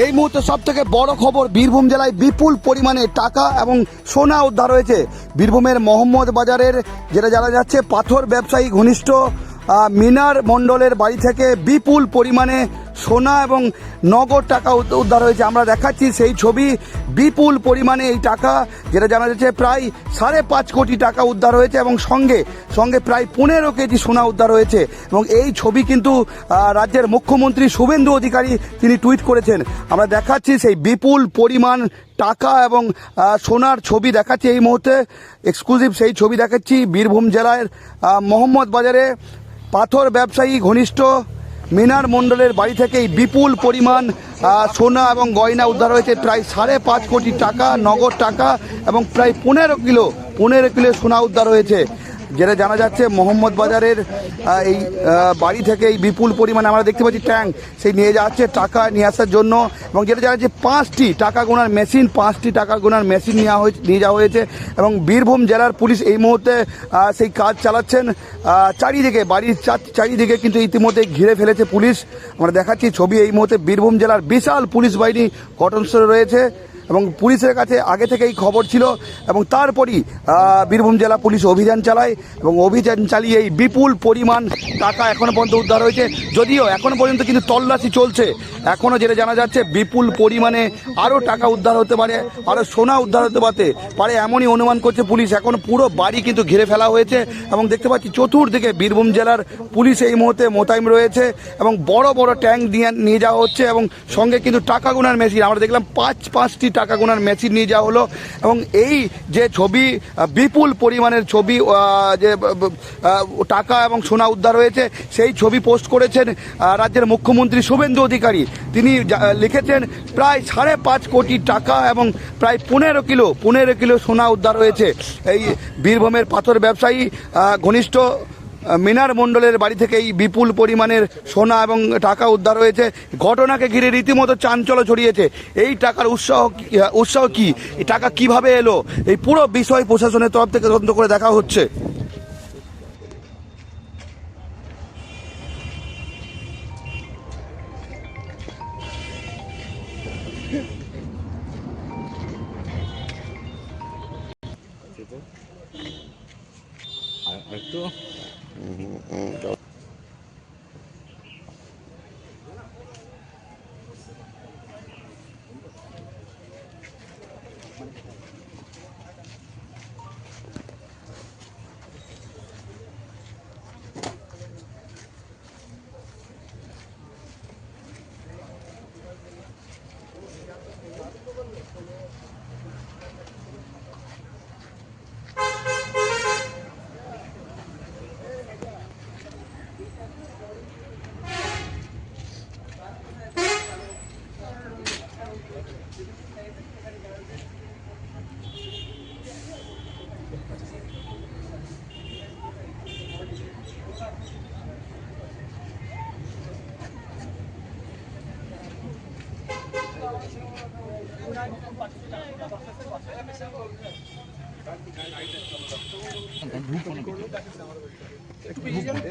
এই মুহূর্তে সব থেকে বড় খবর, বীরভূম জেলায় বিপুল পরিমাণে টাকা এবং সোনা উদ্ধার হয়েছে। বীরভূমের মোহাম্মদ বাজারের যেটা জানা যাচ্ছে পাথর ব্যবসায়ী ঘনিষ্ঠ মিনার মণ্ডলের বাড়ি থেকে বিপুল পরিমাণে সোনা এবং নগদ টাকা উদ্ধার হয়েছে। আমরা দেখাচ্ছি সেই ছবি। বিপুল পরিমাণে এই টাকা, যেটা জানা যাচ্ছে প্রায় 5.5 কোটি টাকা উদ্ধার হয়েছে এবং সঙ্গে সঙ্গে প্রায় 15 কেজি সোনা উদ্ধার হয়েছে। এবং এই ছবি কিন্তু রাজ্যের মুখ্যমন্ত্রী শুভেন্দু অধিকারী তিনি টুইট করেছেন। আমরা দেখাচ্ছি সেই বিপুল পরিমাণ টাকা এবং সোনার ছবি দেখাচ্ছি এই মুহূর্তে, এক্সক্লুসিভ সেই ছবি দেখাচ্ছি। বীরভূম জেলার মোহাম্মদ বাজারে পাথর ব্যবসায়ী ঘনিষ্ঠ মিনার মণ্ডলের বাড়ি থেকে এই বিপুল পরিমাণ সোনা এবং গয়না উদ্ধার হয়েছে। প্রায় 5.5 কোটি টাকা নগদ টাকা এবং প্রায় 15 কিলো সোনা উদ্ধার হয়েছে। যেটা জানা যাচ্ছে মোহাম্মদ বাজারের এই বাড়ি থেকে এই বিপুল পরিমাণে আমরা দেখতে পাচ্ছি ট্যাঙ্ক সেই নিয়ে যাচ্ছে টাকা নিয়ে আসার জন্য। এবং যেটা জানা যাচ্ছে 5টি টাকা গোনার মেশিন নিয়ে যাওয়া হয়েছে। এবং বীরভূম জেলার পুলিশ এই মুহূর্তে সেই কাজ চালাচ্ছেন। চারিদিকে বাড়ির চারিদিকে কিন্তু ইতিমধ্যে ঘিরে ফেলেছে পুলিশ। আমরা দেখাচ্ছি ছবি এই মুহূর্তে। বীরভূম জেলার বিশাল পুলিশ বাহিনী ঘটনাস্থলে রয়েছে এবং পুলিশের কাছে আগে থেকেই খবর ছিল এবং তারপরই বীরভূম জেলা পুলিশ অভিযান চালায় এবং অভিযান চালিয়ে এই বিপুল পরিমাণ টাকা এখনও পর্যন্ত উদ্ধার হয়েছে। যদিও এখনও পর্যন্ত কিন্তু তল্লাশি চলছে। এখনও যেটা জানা যাচ্ছে বিপুল পরিমাণে আরও টাকা উদ্ধার হতে পারে, আরও সোনা উদ্ধার হতে পারে এমনই অনুমান করছে পুলিশ। এখন পুরো বাড়ি কিন্তু ঘিরে ফেলা হয়েছে এবং দেখতে পাচ্ছি চতুর্দিকে বীরভূম জেলার পুলিশ এই মুহূর্তে মোতায়েন রয়েছে এবং বড় বড় ট্যাঙ্ক নিয়ে যাওয়া হচ্ছে এবং সঙ্গে কিন্তু টাকা গোনার মেশিন, আমরা দেখলাম 5টি টাকা গোনার মেশিন নিয়ে যাওয়া হলো। এবং এই যে ছবি, বিপুল পরিমাণের ছবি, যে টাকা এবং সোনা উদ্ধার হয়েছে, সেই ছবি পোস্ট করেছেন রাজ্যের মুখ্যমন্ত্রী শুভেন্দু অধিকারী। তিনি লিখেছেন প্রায় 5.5 কোটি টাকা এবং প্রায় 15 কিলো সোনা উদ্ধার হয়েছে। এই বীরভূমের পাথর ব্যবসায়ী ঘনিষ্ঠ মিনার মণ্ডলের বাড়ি থেকে এই বিপুল পরিমাণের সোনা এবং টাকা উদ্ধার হয়েছে। ঘটনাকে ঘিরে রীতিমতো চাঞ্চল্য ছড়িয়েছে। এই টাকার উৎসাহ কি, এই টাকা কিভাবে এলো, এই পুরো বিষয় প্রশাসনের তরফ থেকে তদন্ত করে দেখা হচ্ছে।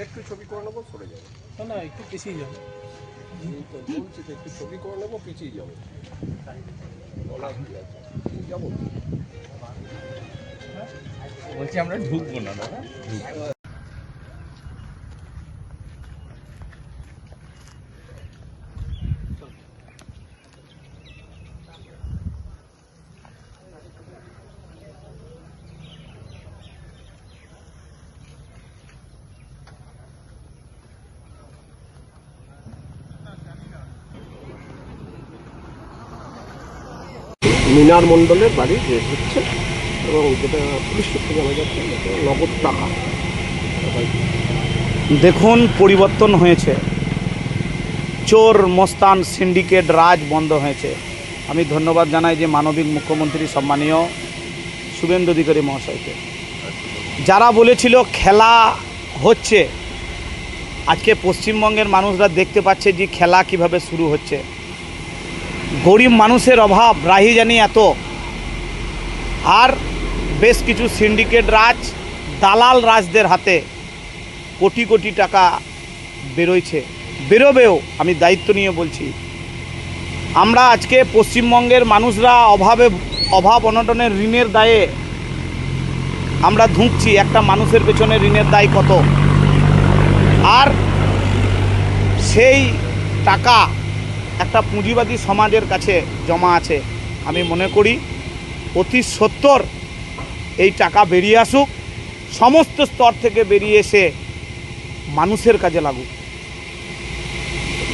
একটু ছবি করে নেবো, সরে যাবো না, একটু পিছিয়ে যাবো। বলছি তো একটু ছবি করে নেবো, পিছিয়ে যাবো। বলছি আমরা ঢুকবো না দাদা। মিনার মণ্ডলের বাড়ি রেড হচ্ছে এবং যেটা পুলিশ সূত্রে জানা যাচ্ছে নগদ টাকা। দেখুন, পরিবর্তন হয়েছে। চোর মস্তান সিন্ডিকেট রাজ বন্ধ হয়েছে। আমি ধন্যবাদ জানাই যে মানবিক মুখ্যমন্ত্রী সম্মানীয় শুভেন্দু অধিকারী মহাশয়কে। যারা বলেছিল খেলা হচ্ছে, আজকে পশ্চিমবঙ্গের মানুষরা দেখতে পাচ্ছে যে খেলা কিভাবে শুরু হচ্ছে। গরিব মানুষের অভাব রাহি জানি এত, আর বেশ কিছু সিন্ডিকেট রাজ, দালাল রাজদের হাতে কোটি কোটি টাকা বেরোবেও। আমি দায়িত্ব নিয়ে বলছি, আমরা আজকে পশ্চিমবঙ্গের মানুষরা অভাব অনটনের ঋণের দায়ে আমরা ধুঁকছি। একটা মানুষের পেছনে ঋণের দায় কত, আর সেই টাকা একটা পুঁজিবাদী সমাজের কাছে জমা আছে। আমি মনে করি অতি সত্বর এই টাকা বেরিয়ে আসুক, সমস্ত স্তর থেকে বেরিয়ে এসে মানুষের কাজে লাগুক।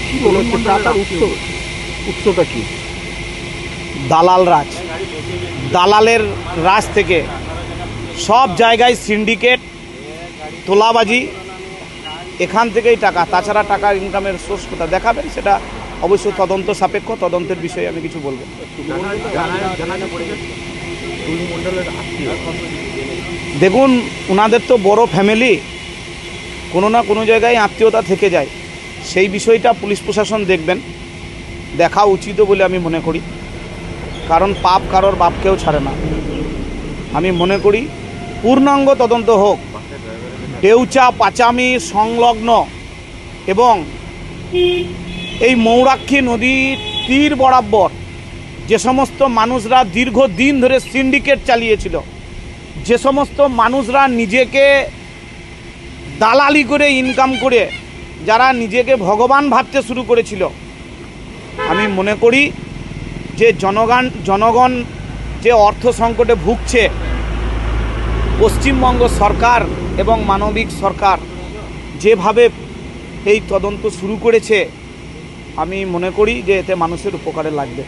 কি মনে হচ্ছে টাকার উৎসটা কি? দালাল রাজ, দালালের রাজ থেকে সব জায়গায় সিন্ডিকেট, তোলাবাজি, এখান থেকেই টাকা। তাছাড়া টাকার ইনকামের সোর্স কোথায় দেখাবেন, সেটা অবশ্যই তদন্ত সাপেক্ষ, তদন্তের বিষয়ে আমি কিছু বলবো। দেখুন, ওনাদের তো বড় ফ্যামিলি, কোনো না কোনো জায়গায় আত্মীয়তা থেকে যায়। সেই বিষয়টা পুলিশ প্রশাসন দেখবেন, দেখা উচিত বলে আমি মনে করি। কারণ পাপ কারোর বাপকেও ছাড়ে না। আমি মনে করি পূর্ণাঙ্গ তদন্ত হোক। ডেউচা পাচামি সংলগ্ন এবং এই মৌরাক্ষী নদীর তীর বরাবর যে সমস্ত মানুষরা দীর্ঘদিন ধরে সিন্ডিকেট চালিয়েছিল, যে সমস্ত মানুষরা নিজেকে দালালি করে ইনকাম করে যারা নিজেকে ভগবান ভাবতে শুরু করেছিল, আমি মনে করি যে জনগণ যে অর্থ সংকটে ভুগছে, পশ্চিমবঙ্গ সরকার এবং মানবিক সরকার যেভাবে এই তদন্ত শুরু করেছে, আমি মনে করি যে এতে মানুষের উপকারে লাগবে।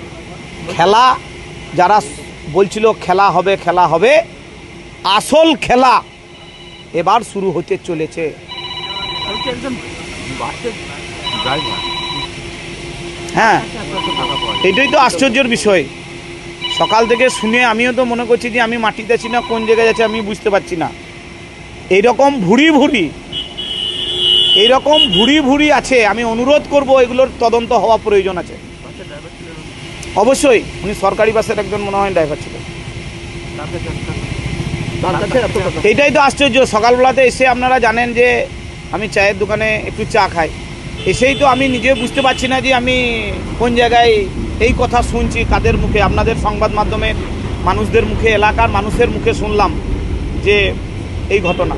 খেলা যারা বলছিল খেলা হবে, আসল খেলা এবার শুরু হতে চলেছে। হ্যাঁ, এটাই তো আশ্চর্যের বিষয়। সকাল থেকে শুনে আমিও তো মনে করছি যে আমি মাটিতে আছি না কোন জায়গায় যাচ্ছি আমি বুঝতে পারছি না। এইরকম ভুরি আছে। আমি অনুরোধ করব এগুলোর তদন্ত হওয়া প্রয়োজন আছে। অবশ্যই উনি সরকারি বাসের একজন মনে হয় ড্রাইভার ছিলেন। এইটাই তো আশ্চর্য। সকালবেলাতে এসে আপনারা জানেন যে আমি চায়ের দোকানে একটু চা খাই, এসেই তো আমি নিজে বুঝতে পারছি না যে আমি কোন জায়গায় এই কথা শুনছি, কাদের মুখে। আপনাদের সংবাদ মাধ্যমের মানুষদের মুখে, এলাকার মানুষের মুখে শুনলাম যে এই ঘটনা।